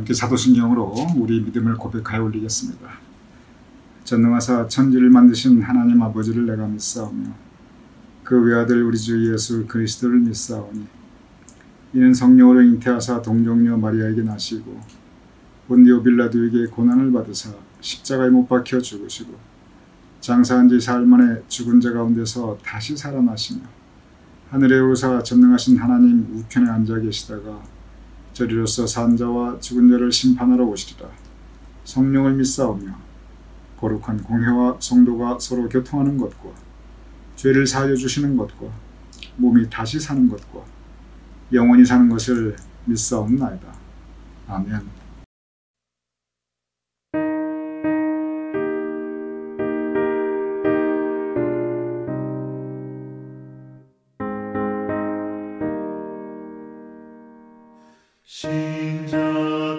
함께 사도신경으로 우리 믿음을 고백하여 올리겠습니다. 전능하사 천지를 만드신 하나님 아버지를 내가 믿사오며 그 외아들 우리 주 예수 그리스도를 믿사오니 이는 성령으로 잉태하사 동정녀 마리아에게 나시고 본디오 빌라도에게 고난을 받으사 십자가에 못 박혀 죽으시고 장사한 지 사흘 만에 죽은 자 가운데서 다시 살아나시며 하늘에 오르사 전능하신 하나님 우편에 앉아 계시다가 저리로서 산 자와 죽은 자를 심판하러 오시리라. 성령을 믿사오며 거룩한 공회와 성도가 서로 교통하는 것과 죄를 사하여 주시는 것과 몸이 다시 사는 것과 영원히 사는 것을 믿사옵나이다. 아멘. 신자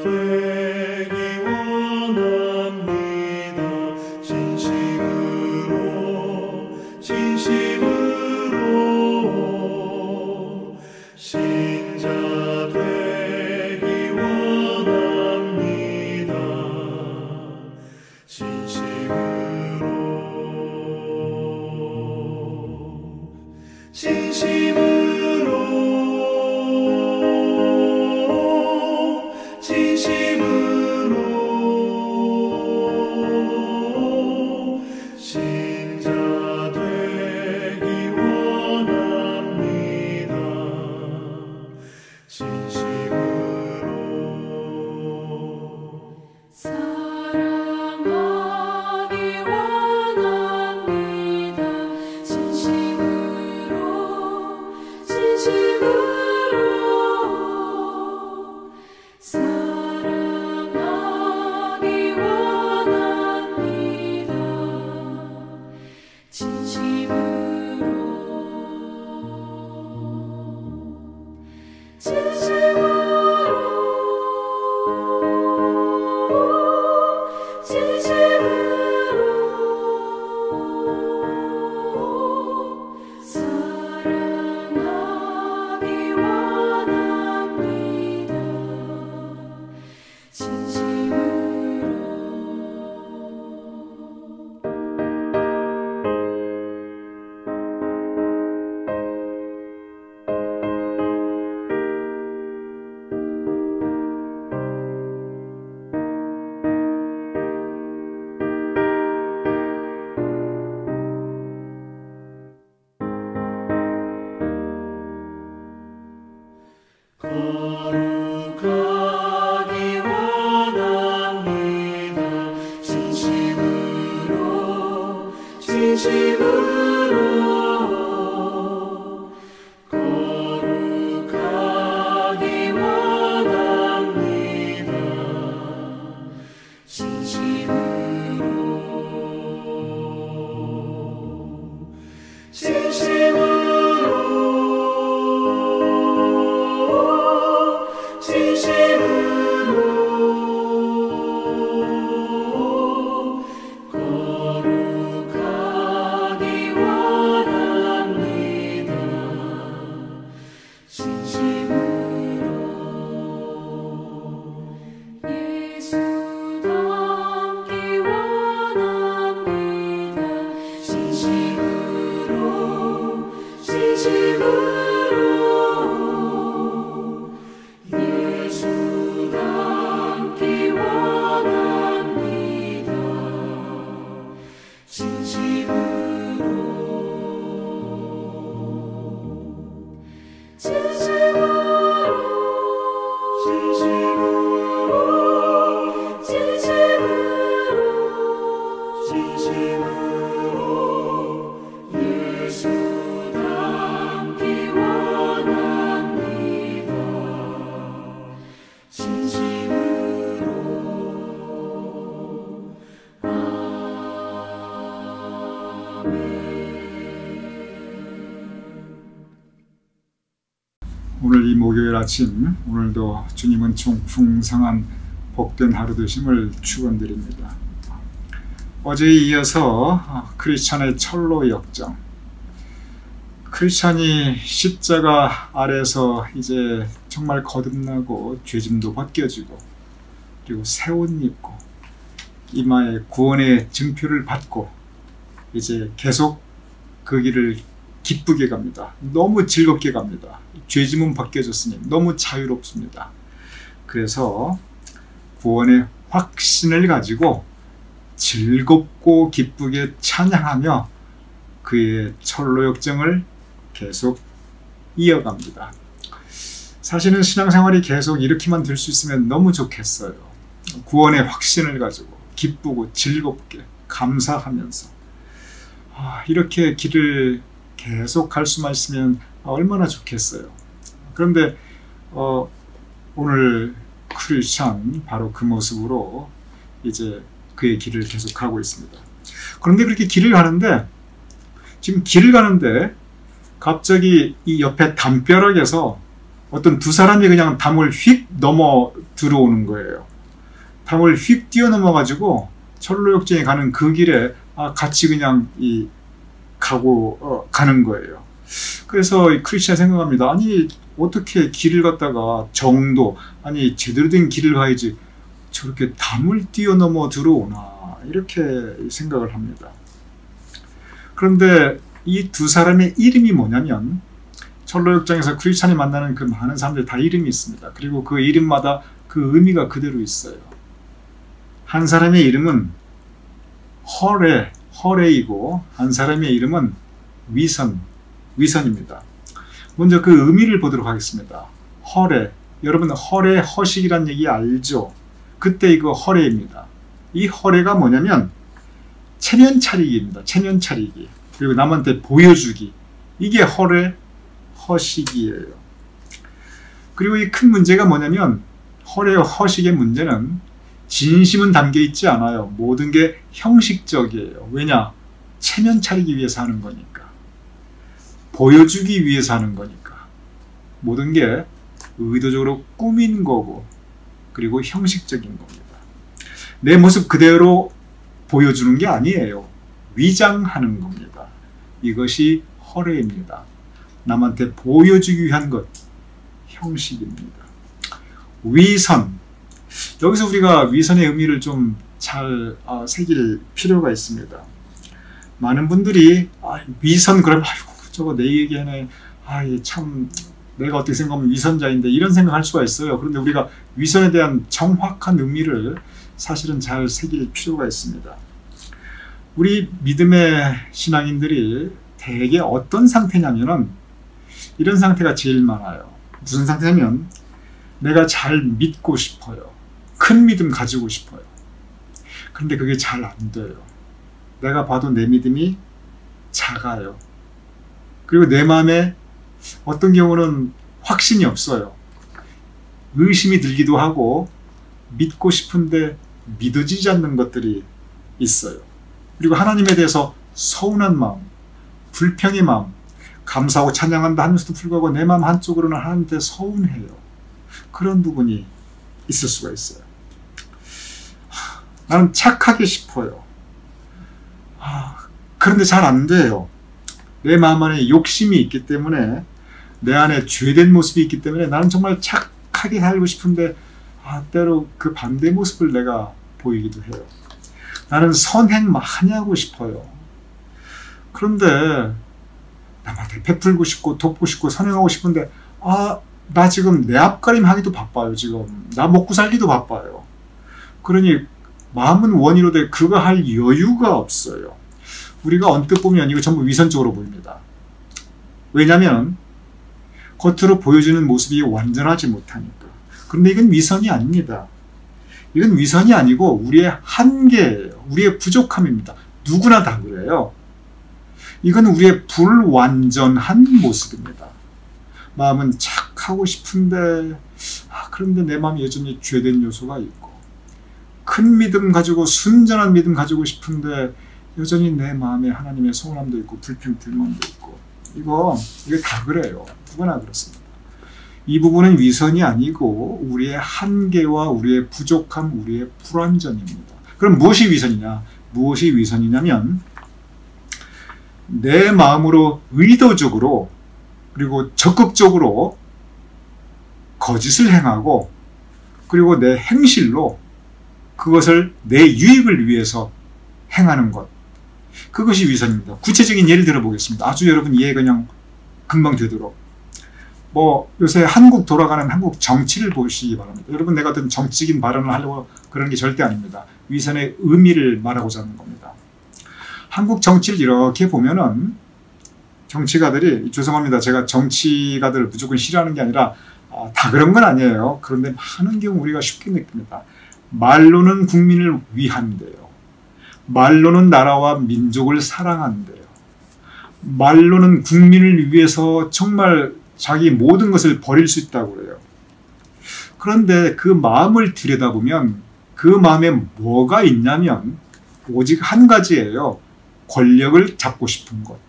되기 원합니다. 진심으로 신자 되기 원합니다. 진심으로 신자 되기 원합니다. 진심으로 사랑하기 원합니다. 진심으로 사랑하기 원합니다. 거룩하기 원합니다. 진심으로 거룩하기 원합니다. 진심으로 거룩하기 원합니다. 진심으로 예수 닮기 원합니다. 진심으로 예수 닮기 원합니다. 진심으로 예수 닮기 원합니다. 진심으로 아멘. 오늘 이 목요일 아침, 오늘도 주님은 풍성한 복된 하루 되심을 축원드립니다. 어제에 이어서 크리스찬의 철로 역정, 크리스찬이 십자가 아래서 이제 정말 거듭나고 죄짐도 벗겨지고 그리고 새 옷 입고 이마에 구원의 증표를 받고 이제 계속 그 길을 기쁘게 갑니다. 너무 즐겁게 갑니다. 죄짐은 벗겨졌으니 너무 자유롭습니다. 그래서 구원의 확신을 가지고 즐겁고 기쁘게 찬양하며 그의 철로 역정을 계속 이어갑니다. 사실은 신앙생활이 계속 이렇게만 될 수 있으면 너무 좋겠어요. 구원의 확신을 가지고 기쁘고 즐겁게 감사하면서 이렇게 길을 계속 갈 수만 있으면 얼마나 좋겠어요. 그런데 오늘 크리스찬 바로 그 모습으로 이제 그의 길을 계속 가고 있습니다. 그런데 그렇게 길을 가는데 지금 길을 가는데 갑자기 이 옆에 담벼락에서 어떤 두 사람이 그냥 담을 휙 넘어 들어오는 거예요. 담을 휙 뛰어넘어 가지고 철로역정에 가는 그 길에 같이 그냥 가는 거예요. 그래서 크리스찬이 생각합니다. 아니 어떻게 길을 갔다가 정도 아니 제대로 된 길을 가야지 저렇게 담을 뛰어넘어 들어오나 이렇게 생각을 합니다. 그런데 이 두 사람의 이름이 뭐냐면 철로역정에서 크리스찬이 만나는 그 많은 사람들 다 이름이 있습니다. 그리고 그 이름마다 그 의미가 그대로 있어요. 한 사람의 이름은 허레이고 한 사람의 이름은 위선입니다. 먼저 그 의미를 보도록 하겠습니다. 허레, 여러분 허레 허식이란 얘기 알죠? 그때 이거 허레입니다. 이 허레가 뭐냐면 체면 차리기입니다. 체면 차리기. 그리고 남한테 보여주기. 이게 허레 허식이에요. 그리고 이 큰 문제가 뭐냐면 허레 허식의 문제는 진심은 담겨 있지 않아요. 모든 게 형식적이에요. 왜냐? 체면 차리기 위해서 하는 거니까. 보여주기 위해서 하는 거니까. 모든 게 의도적으로 꾸민 거고 그리고 형식적인 겁니다. 내 모습 그대로 보여주는 게 아니에요. 위장하는 겁니다. 이것이 허례입니다. 남한테 보여주기 위한 것, 형식입니다. 위선. 여기서 우리가 위선의 의미를 좀 잘 새길 필요가 있습니다. 많은 분들이 위선 그러면 아이고 저거 내 얘기하네. 참 내가 어떻게 생각하면 위선자인데 이런 생각할 수가 있어요. 그런데 우리가 위선에 대한 정확한 의미를 사실은 잘 새길 필요가 있습니다. 우리 믿음의 신앙인들이 대개 어떤 상태냐면은 이런 상태가 제일 많아요. 무슨 상태냐면 내가 잘 믿고 싶어요. 큰 믿음 가지고 싶어요. 그런데 그게 잘 안 돼요. 내가 봐도 내 믿음이 작아요. 그리고 내 마음에 어떤 경우는 확신이 없어요. 의심이 들기도 하고 믿고 싶은데 믿어지지 않는 것들이 있어요. 그리고 하나님에 대해서 서운한 마음, 불평의 마음, 감사하고 찬양한다 하면서도 불구하고 내 마음 한쪽으로는 하나님한테 서운해요. 그런 부분이 있을 수가 있어요. 나는 착하게 싶어요. 그런데 잘 안 돼요. 내 마음 안에 욕심이 있기 때문에 내 안에 죄된 모습이 있기 때문에 나는 정말 착하게 살고 싶은데 때로 그 반대 모습을 내가 보이기도 해요. 나는 선행 많이 하고 싶어요. 그런데 남한테 베풀고 싶고 돕고 싶고 선행하고 싶은데 나 지금 내 앞가림 하기도 바빠요. 지금 나 먹고 살기도 바빠요. 그러니 마음은 원이로되 그거 할 여유가 없어요. 우리가 언뜻 보면 이거 전부 위선적으로 보입니다. 왜냐하면 겉으로 보여주는 모습이 완전하지 못하니까. 그런데 이건 위선이 아닙니다. 이건 위선이 아니고 우리의 한계예요. 우리의 부족함입니다. 누구나 다 그래요. 이건 우리의 불완전한 모습입니다. 마음은 착하고 싶은데 그런데 내 마음이 여전히 죄된 요소가 있고 큰 믿음 가지고 순전한 믿음 가지고 싶은데 여전히 내 마음에 하나님의 서운함도 있고 불평 불만도 있고 이거 다 그래요. 누구나 그렇습니다. 이 부분은 위선이 아니고 우리의 한계와 우리의 부족함, 우리의 불완전입니다. 그럼 무엇이 위선이냐? 무엇이 위선이냐면 내 마음으로 의도적으로 그리고 적극적으로 거짓을 행하고 그리고 내 행실로 그것을 내 유익을 위해서 행하는 것. 그것이 위선입니다. 구체적인 예를 들어보겠습니다. 아주 여러분 이해 그냥 금방 되도록. 요새 한국 돌아가는 한국 정치를 보시기 바랍니다. 여러분 내가 어떤 정치적인 발언을 하려고 그러는 게 절대 아닙니다. 위선의 의미를 말하고자 하는 겁니다. 한국 정치를 이렇게 보면은 정치가들이, 죄송합니다. 제가 정치가들을 무조건 싫어하는 게 아니라 다 그런 건 아니에요. 그런데 많은 경우 우리가 쉽게 느낍니다. 말로는 국민을 위한대요. 말로는 나라와 민족을 사랑한대요. 말로는 국민을 위해서 정말 자기 모든 것을 버릴 수 있다고 그래요. 그런데 그 마음을 들여다보면 그 마음에 뭐가 있냐면 오직 한 가지예요. 권력을 잡고 싶은 것.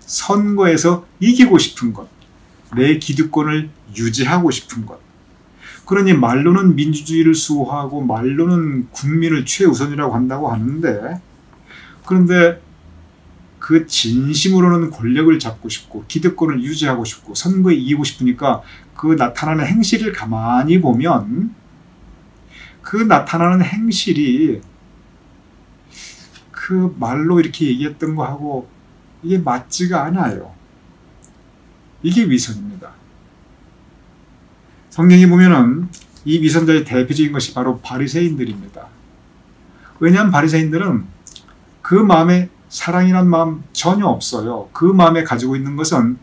선거에서 이기고 싶은 것. 내 기득권을 유지하고 싶은 것. 그러니 말로는 민주주의를 수호하고 말로는 국민을 최우선이라고 한다고 하는데, 그런데 그 진심으로는 권력을 잡고 싶고 기득권을 유지하고 싶고 선거에 이기고 싶으니까 그 나타나는 행실을 가만히 보면 그 나타나는 행실이 그 말로 이렇게 얘기했던 거하고 이게 맞지가 않아요. 이게 위선입니다. 성경에 보면은 이 위선자의 대표적인 것이 바로 바리새인들입니다. 왜냐하면 바리새인들은 그 마음에 사랑이란 마음 전혀 없어요. 그 마음에 가지고 있는 것은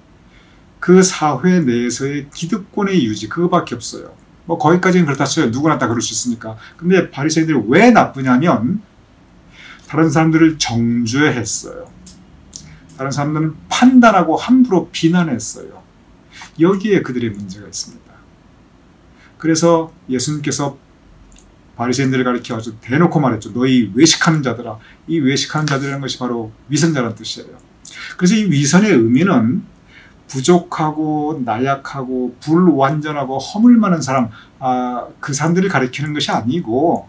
그 사회 내에서의 기득권의 유지, 그거밖에 없어요. 거기까지는 그렇다 쳐요. 누구나 다 그럴 수 있으니까. 근데 바리새인들이 왜 나쁘냐면 다른 사람들을 정죄했어요. 다른 사람들은 판단하고 함부로 비난했어요. 여기에 그들의 문제가 있습니다. 그래서 예수님께서 바리새인들을 가리켜 아주 대놓고 말했죠. 너희 외식하는 자들아. 이 외식하는 자들이라는 것이 바로 위선자라는 뜻이에요. 그래서 이 위선의 의미는 부족하고 나약하고 불완전하고 허물 많은 사람, 그 사람들을 가리키는 것이 아니고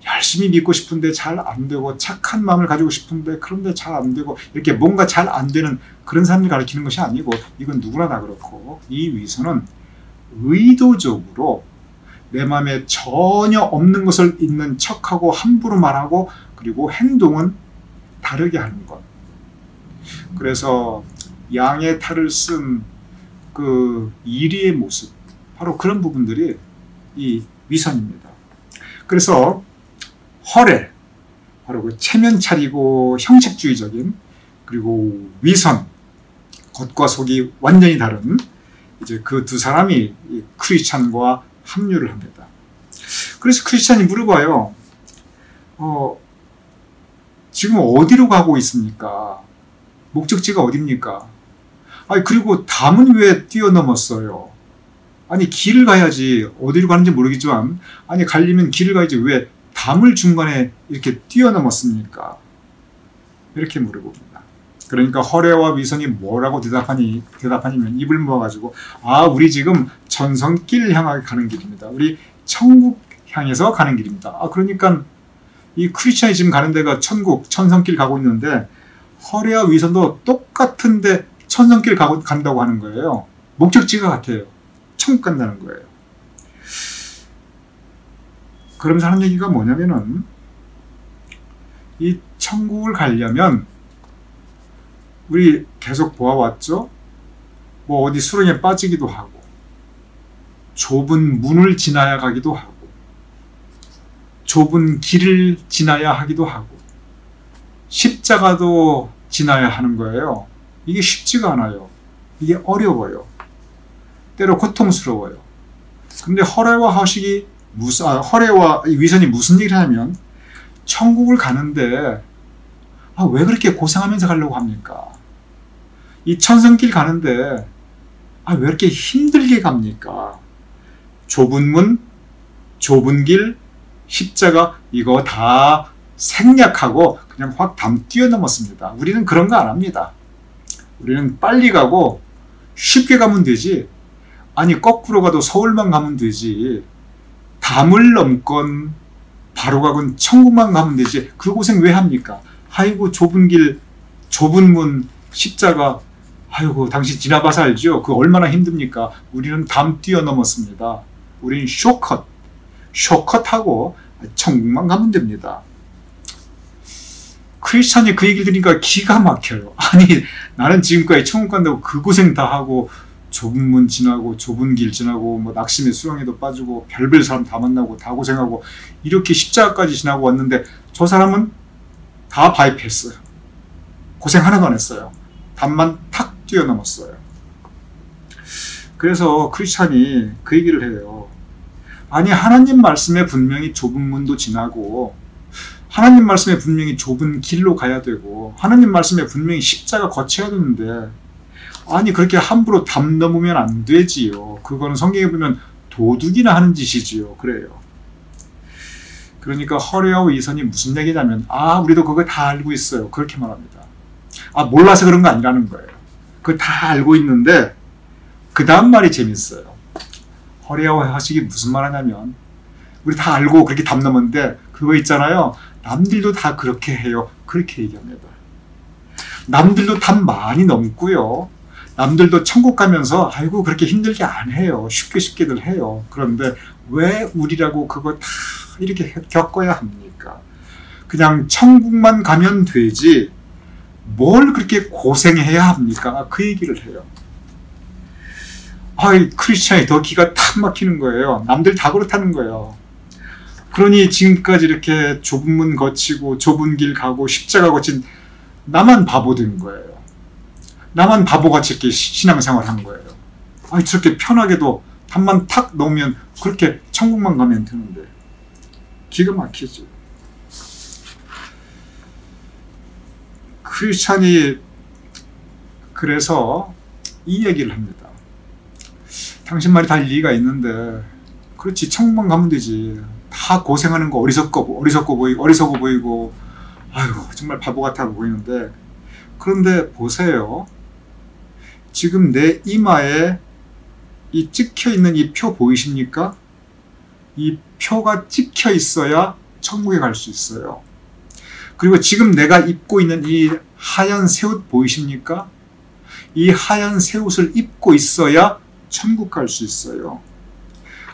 열심히 믿고 싶은데 잘 안 되고 착한 마음을 가지고 싶은데 그런데 잘 안 되고 이렇게 뭔가 잘 안 되는 그런 사람을 가리키는 것이 아니고, 이건 누구나 다 그렇고, 이 위선은 의도적으로 내 마음에 전혀 없는 것을 있는 척하고 함부로 말하고 그리고 행동은 다르게 하는 것. 그래서 양의 탈을 쓴 그 이리의 모습, 바로 그런 부분들이 이 위선입니다. 그래서 허례, 바로 그 체면 차리고 형식주의적인, 그리고 위선, 겉과 속이 완전히 다른 이제 그 두 사람이 크리스찬과 합류를 합니다. 그래서 크리스찬이 물어봐요. 지금 어디로 가고 있습니까? 목적지가 어딥니까? 그리고 담은 왜 뛰어넘었어요? 길을 가야지. 어디로 가는지 모르겠지만 가려면 길을 가야지 왜 담을 중간에 이렇게 뛰어넘었습니까? 이렇게 물어봅니다. 그러니까 허례와 위선이 뭐라고 대답하냐면 입을 모아가지고 우리 지금 천성길 향하게 가는 길입니다. 우리 천국 향해서 가는 길입니다. 그러니까 이 크리스찬이 지금 가는 데가 천국, 천성길 가고 있는데 허례와 위선도 똑같은데 천성길 간다고 하는 거예요. 목적지가 같아요. 천국 간다는 거예요. 그러면서 하는 얘기가 뭐냐면은 이 천국을 가려면 우리 계속 보아왔죠? 어디 수렁에 빠지기도 하고 좁은 문을 지나야 가기도 하고 좁은 길을 지나야 하기도 하고 십자가도 지나야 하는 거예요. 이게 쉽지가 않아요. 이게 어려워요. 때로 고통스러워요. 근데 허례와 위선이 무슨 얘기를 하냐면 천국을 가는데 왜 그렇게 고생하면서 가려고 합니까? 이 천성길 가는데 왜 이렇게 힘들게 갑니까? 좁은 문, 좁은 길, 십자가 이거 다 생략하고 그냥 확 뛰어넘었습니다. 우리는 그런 거 안 합니다. 우리는 빨리 가고 쉽게 가면 되지. 거꾸로 가도 서울만 가면 되지. 담을 넘건 바로 가건 천국만 가면 되지. 그 고생 왜 합니까? 좁은 길, 좁은 문, 십자가. 당신 지나봐서 알죠? 그 얼마나 힘듭니까? 우리는 담 뛰어넘었습니다. 우리는 쇼컷하고 천국만 가면 됩니다. 크리스찬이 그 얘기를 들으니까 기가 막혀요. 아니, 나는 지금까지 천국 간다고 그 고생 다 하고 좁은 문 지나고 좁은 길 지나고 뭐 낙심에 수렁에도 빠지고 별별 사람 다 만나고 다 고생하고 이렇게 십자가까지 지나고 왔는데 저 사람은 다 바이패스. 고생 하나도 안 했어요. 답만 탁 뛰어넘었어요. 그래서 크리스찬이 그 얘기를 해요. 아니, 하나님 말씀에 분명히 좁은 문도 지나고 하나님 말씀에 분명히 좁은 길로 가야 되고 하나님 말씀에 분명히 십자가 거쳐야 되는데 아니, 그렇게 함부로 담 넘으면 안 되지요. 그거는 성경에 보면 도둑이나 하는 짓이지요. 그래요. 그러니까 허례와 위선이 무슨 얘기냐면 우리도 그거 다 알고 있어요. 그렇게 말합니다. 몰라서 그런 거 아니라는 거예요. 그거 다 알고 있는데 그 다음 말이 재밌어요. 허례와 하식이 무슨 말 하냐면 우리 다 알고 그렇게 담 넘었는데 그거 있잖아요. 남들도 다 그렇게 해요. 그렇게 얘기합니다. 남들도 담 많이 넘고요. 남들도 천국 가면서 아이고 그렇게 힘들게 안 해요. 쉽게들 해요. 그런데 왜 우리라고 그거 다 이렇게 겪어야 합니까? 그냥 천국만 가면 되지 뭘 그렇게 고생해야 합니까? 그 얘기를 해요. 크리스찬이 더 기가 탁 막히는 거예요. 남들 다 그렇다는 거예요. 그러니 지금까지 이렇게 좁은 문 거치고 좁은 길 가고 십자가 거친 나만 바보 된 거예요. 나만 바보같이 이렇게 신앙생활 한 거예요. 저렇게 편하게도 답만 탁 넣으면 그렇게 천국만 가면 되는데 기가 막히지. 크리스찬이 그래서 이 얘기를 합니다. 당신 말이 다 일리가 있는데 그렇지 천국만 가면 되지. 다 고생하는 거 어리석어 보이고 아이고 정말 바보 같아 보이는데 그런데 보세요. 지금 내 이마에 이 찍혀 있는 이 표 보이십니까? 이 표가 찍혀 있어야 천국에 갈 수 있어요. 그리고 지금 내가 입고 있는 이 하얀 새 옷 보이십니까? 이 하얀 새 옷을 입고 있어야 천국 갈 수 있어요.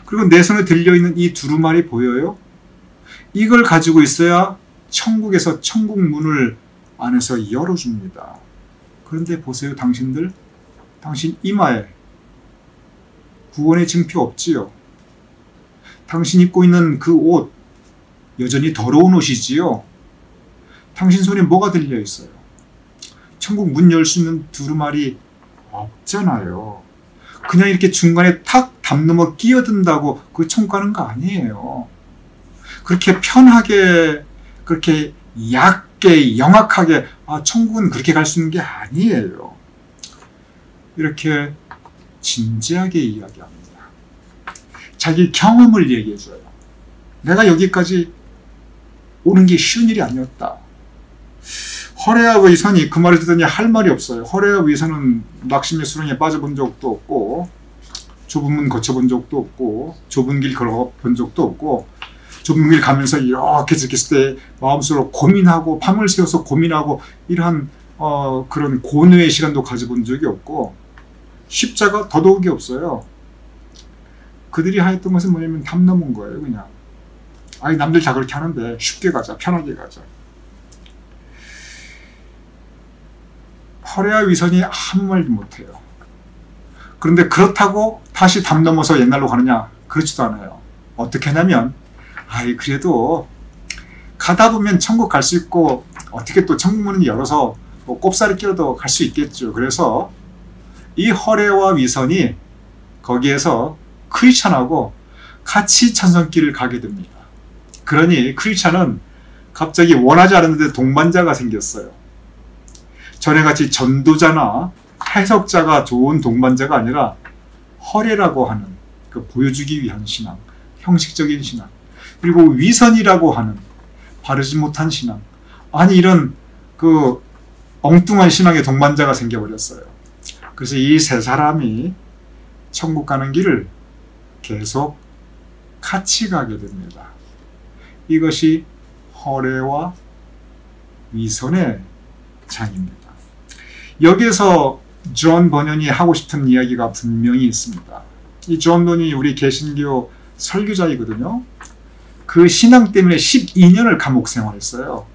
그리고 내 손에 들려있는 이 두루마리 보여요? 이걸 가지고 있어야 천국에서 천국 문을 안에서 열어줍니다. 그런데 보세요, 당신들. 당신 이마에 구원의 증표 없지요? 당신 입고 있는 그 옷, 여전히 더러운 옷이지요? 당신 손에 뭐가 들려 있어요? 천국 문 열 수 있는 두루마리 없잖아요. 그냥 이렇게 중간에 탁 담 넘어 끼어든다고 그 천국 가는 거 아니에요. 그렇게 편하게, 그렇게 얕게, 영악하게 천국은 그렇게 갈 수 있는 게 아니에요. 이렇게 진지하게 이야기합니다. 자기 경험을 얘기해줘요. 내가 여기까지 오는 게 쉬운 일이 아니었다. 허례와 위선이 그 말을 듣더니 할 말이 없어요. 허례와 위선은 낙심의 수렁에 빠져본 적도 없고 좁은 문 거쳐본 적도 없고 좁은 길 걸어본 적도 없고 좁은 길 가면서 이렇게 있을 때 마음속으로 고민하고 밤을 새워서 고민하고 이러한 그런 고뇌의 시간도 가져본 적이 없고 십자가 더더욱이 없어요. 그들이 하였던 것은 뭐냐면 담 넘은 거예요. 그냥 남들 다 그렇게 하는데 쉽게 가자, 편하게 가자. 허례와 위선이 아무 말도 못해요. 그런데 그렇다고 다시 담 넘어서 옛날로 가느냐? 그렇지도 않아요. 어떻게 하냐면 그래도 가다 보면 천국 갈 수 있고 어떻게 또 천국 문을 열어서 뭐 꼽사리 끼워도 갈 수 있겠죠. 그래서 이 허례와 위선이 거기에서 크리스찬하고 같이 천성길을 가게 됩니다. 그러니 크리스찬은 갑자기 원하지 않았는데 동반자가 생겼어요. 전에같이 전도자나 해석자가 좋은 동반자가 아니라 허례라고 하는 그 보여주기 위한 신앙, 형식적인 신앙, 그리고 위선이라고 하는 바르지 못한 신앙, 이런 그 엉뚱한 신앙의 동반자가 생겨버렸어요. 그래서 이 세 사람이 천국 가는 길을 계속 같이 가게 됩니다. 이것이 허례와 위선의 장입니다. 여기에서 존 버년이 하고 싶은 이야기가 분명히 있습니다. 이 존 버년이 우리 개신교 설교자이거든요. 그 신앙 때문에 12년을 감옥 생활했어요.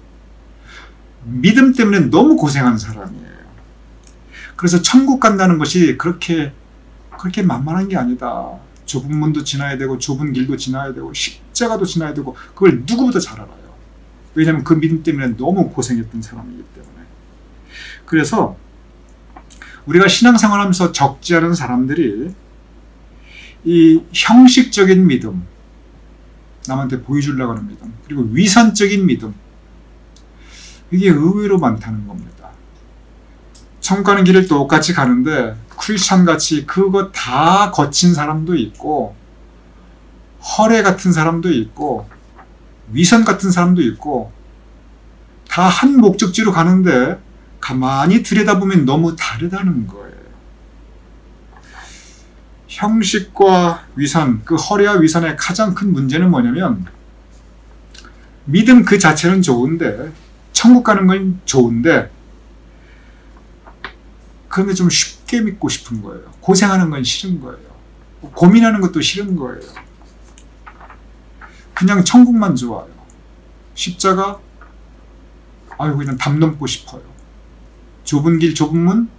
믿음 때문에 너무 고생한 사람이에요. 그래서 천국 간다는 것이 그렇게 만만한 게 아니다. 좁은 문도 지나야 되고 좁은 길도 지나야 되고 십자가도 지나야 되고 그걸 누구보다 잘 알아요. 왜냐하면 그 믿음 때문에 너무 고생했던 사람이기 때문에. 그래서 우리가 신앙생활하면서 적지 않은 사람들이 이 형식적인 믿음, 남한테 보여주려고 하는 믿음, 그리고 위선적인 믿음, 이게 의외로 많다는 겁니다. 천국 가는 길을 똑같이 가는데 크리스찬같이 그거 다 거친 사람도 있고 허례 같은 사람도 있고 위선 같은 사람도 있고 다 한 목적지로 가는데 가만히 들여다보면 너무 다르다는 거예요. 형식과 위선, 그 허례와 위선의 가장 큰 문제는 뭐냐면 믿음 그 자체는 좋은데 천국 가는 건 좋은데 그런데 좀 쉽게 믿고 싶은 거예요. 고생하는 건 싫은 거예요. 고민하는 것도 싫은 거예요. 그냥 천국만 좋아요. 십자가 아유 그냥 담 넘고 싶어요. 좁은 길 좁은 문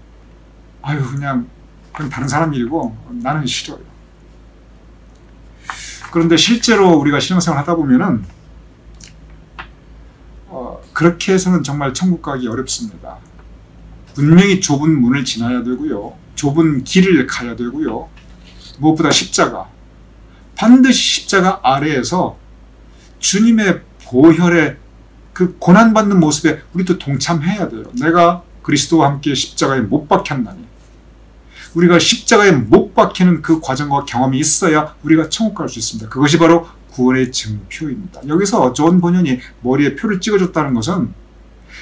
아유 그냥 다른 사람 일이고 나는 싫어요. 그런데 실제로 우리가 신앙생활 하다 보면은 그렇게 해서는 정말 천국 가기 어렵습니다. 분명히 좁은 문을 지나야 되고요. 좁은 길을 가야 되고요. 무엇보다 십자가. 반드시 십자가 아래에서 주님의 보혈의 그 고난받는 모습에 우리도 동참해야 돼요. 내가 그리스도와 함께 십자가에 못 박혔나니. 우리가 십자가에 못 박히는 그 과정과 경험이 있어야 우리가 천국 갈 수 있습니다. 그것이 바로 구원의 증표입니다. 여기서 존 번연이 머리에 표를 찍어줬다는 것은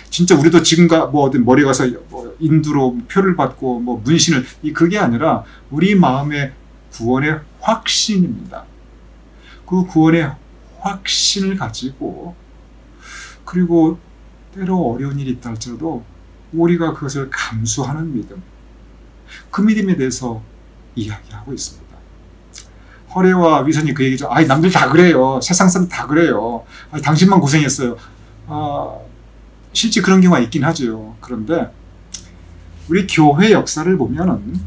진짜 우리도 지금가 뭐 어디 머리 가서 뭐 인두로 표를 받고 뭐 문신을 그게 아니라 우리 마음의 구원의 확신입니다. 그 구원의 확신을 가지고 그리고 때로 어려운 일이 있다 할지라도 우리가 그것을 감수하는 믿음, 그 믿음에 대해서 이야기하고 있습니다. 허례와 위선이 그 얘기죠. 아이 남들 다 그래요. 세상 사람 다 그래요. 아이, 당신만 고생했어요. 실제 그런 경우가 있긴 하죠. 그런데 우리 교회 역사를 보면은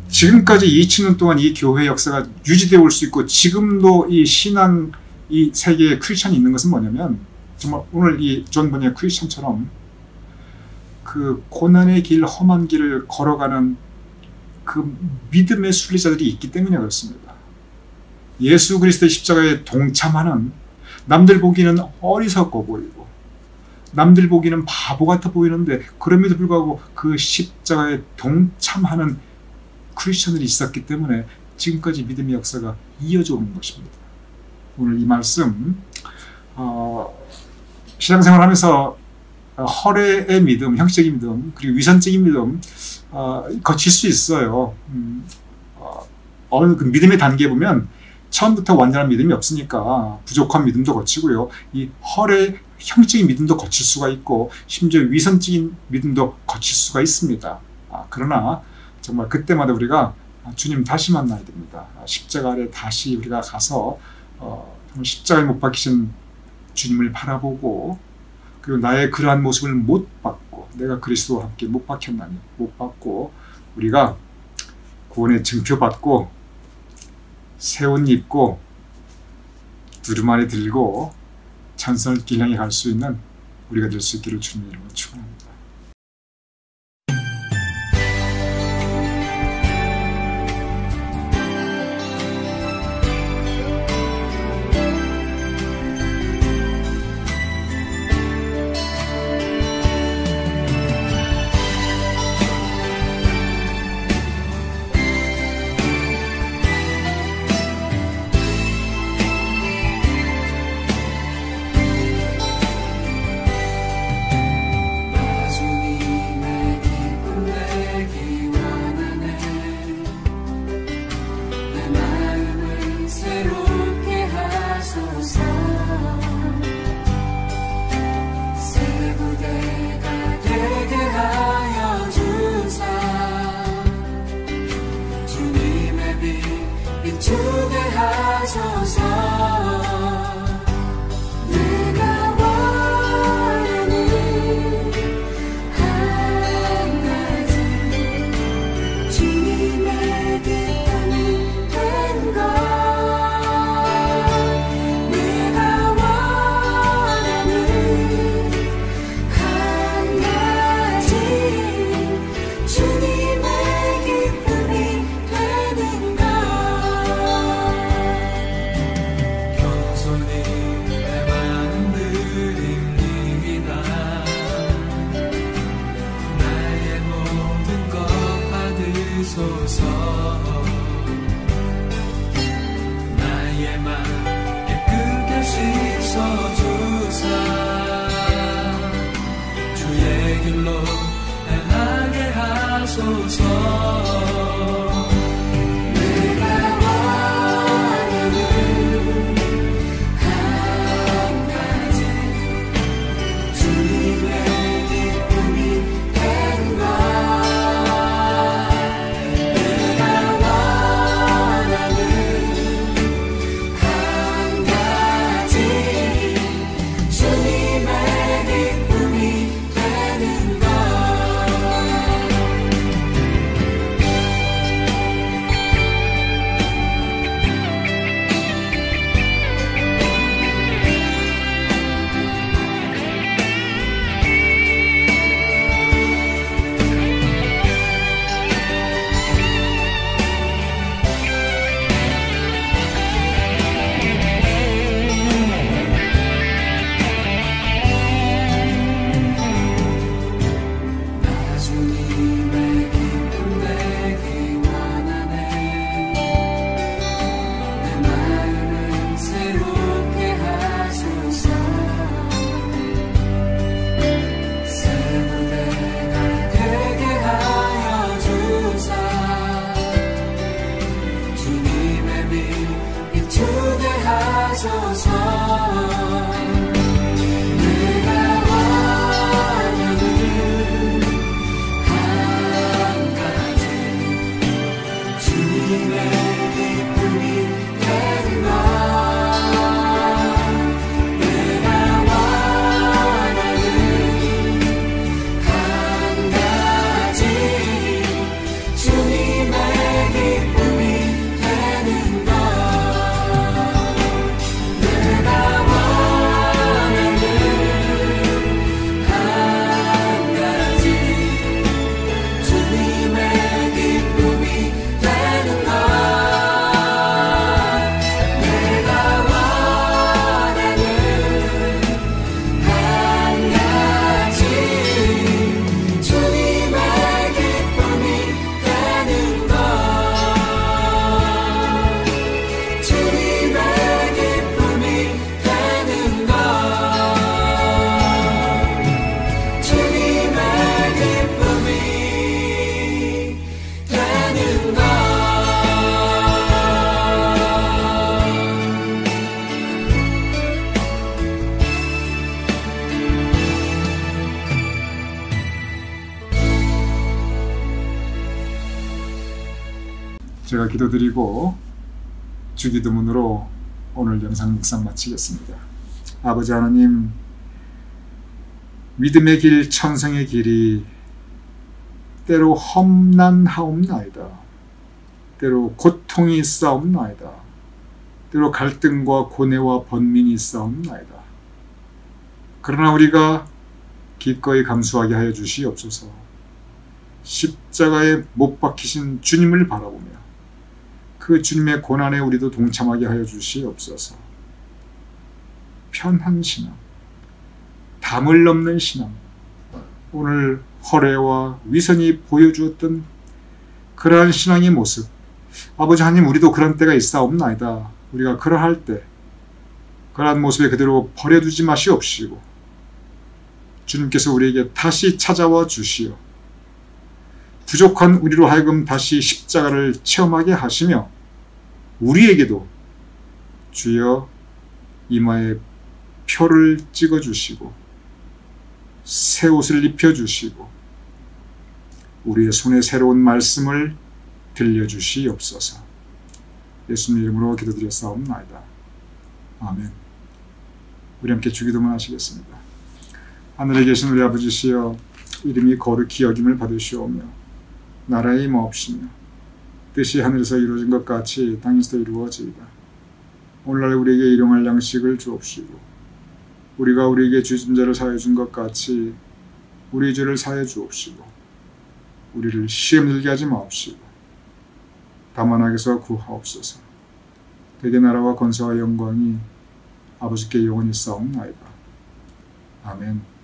지금까지 2000년 동안 이 교회 역사가 유지되어 올 수 있고 지금도 이 신앙 이 세계에 크리스천이 있는 것은 뭐냐면 정말 오늘 이 존 번의 크리스천처럼 그 고난의 길, 험한 길을 걸어가는 그 믿음의 순례자들이 있기 때문에 그렇습니다. 예수 그리스도의 십자가에 동참하는 남들 보기에는 어리석어 보이고 남들 보기에는 바보 같아 보이는데 그럼에도 불구하고 그 십자가에 동참하는 크리스천들이 있었기 때문에 지금까지 믿음의 역사가 이어져 오는 것입니다. 오늘 이 말씀 신앙생활 하면서 허례의 믿음, 형식적인 믿음, 그리고 위선적인 믿음 거칠 수 있어요. 어느 그 믿음의 단계에 보면 처음부터 완전한 믿음이 없으니까 부족한 믿음도 거치고요. 이 허례, 형식적인 믿음도 거칠 수가 있고 심지어 위선적인 믿음도 거칠 수가 있습니다. 그러나 정말 그때마다 우리가 주님 다시 만나야 됩니다. 십자가 아래 다시 우리가 가서 정말 십자가에 못 박히신 주님을 바라보고 그리고 나의 그러한 모습을 못 받고 내가 그리스도와 함께 못 박혔나니 못 받고 우리가 구원의 증표 받고 새 옷 입고 두루마리 들고 찬송을 길 향해 갈 수 있는 우리가 될 수 있기를 주님의 이름으로 축원합니다. 주게 하소서. 비춰주사 주의 길로 행하게 하소서. 내가 원하는 한 가지 주님의 기쁨이 되는 것. 내가 원하는 한 가지 주님의 기쁨이 되는 것. 나 주님의 기쁨 되기 원하네. 내 마음을 새롭게 하소서. 새 무대가 되게 하여 주사 주님의 빛 비추게 하소서. 내가 원하는 한 가지 주님의 기쁨이 되는 것. 내가 원하는 한 가지 주님의 기쁨이 되는 것. 내가 원하는 한 가지 주님의 기쁨이 되는 것. 내가 원하는 한 가지 주님의 기쁨이 되는 것. 주님의 기쁨이 되는 것. 주님의 기쁨이 되는 것. 제가 기도드리고 주기도문으로 오늘 영상 묵상 마치겠습니다. 아버지 하나님, 믿음의 길, 천성의 길이 때로 험난하옵나이다. 때로 고통이 있사옵나이다. 때로 갈등과 고뇌와 번민이 있사옵나이다. 그러나 우리가 기꺼이 감수하게 하여 주시옵소서. 십자가에 못 박히신 주님을 바라보며 그 주님의 고난에 우리도 동참하게 하여 주시옵소서. 편한 신앙, 담을 넘는 신앙, 오늘 허례와 위선이 보여주었던 그러한 신앙의 모습, 아버지 하나님, 우리도 그런 때가 있사옵나이다. 우리가 그러할 때 그러한 모습에 그대로 버려두지 마시옵시고 주님께서 우리에게 다시 찾아와 주시어 부족한 우리로 하여금 다시 십자가를 체험하게 하시며 우리에게도 주여 이마에 표를 찍어주시고 새 옷을 입혀주시고 우리의 손에 새로운 말씀을 들려주시옵소서. 예수님 이름으로 기도드렸사옵나이다. 아멘. 우리 함께 주기도문 하시겠습니다. 하늘에 계신 우리 아버지시여, 이름이 거룩히 여김을 받으시오며 나라의 임하옵시며 뜻이 하늘에서 이루어진 것 같이 땅에서도 이루어지이다. 오늘날 우리에게 일용할 양식을 주옵시고 우리가 우리에게 죄진 자를 사하여 준 것 같이 우리 죄를 사하여 주옵시고 우리를 시험 들게 하지 마옵시고 다만 악에서 구하옵소서. 대개 나라와 권세와 영광이 아버지께 영원히 싸움나이다. 아멘.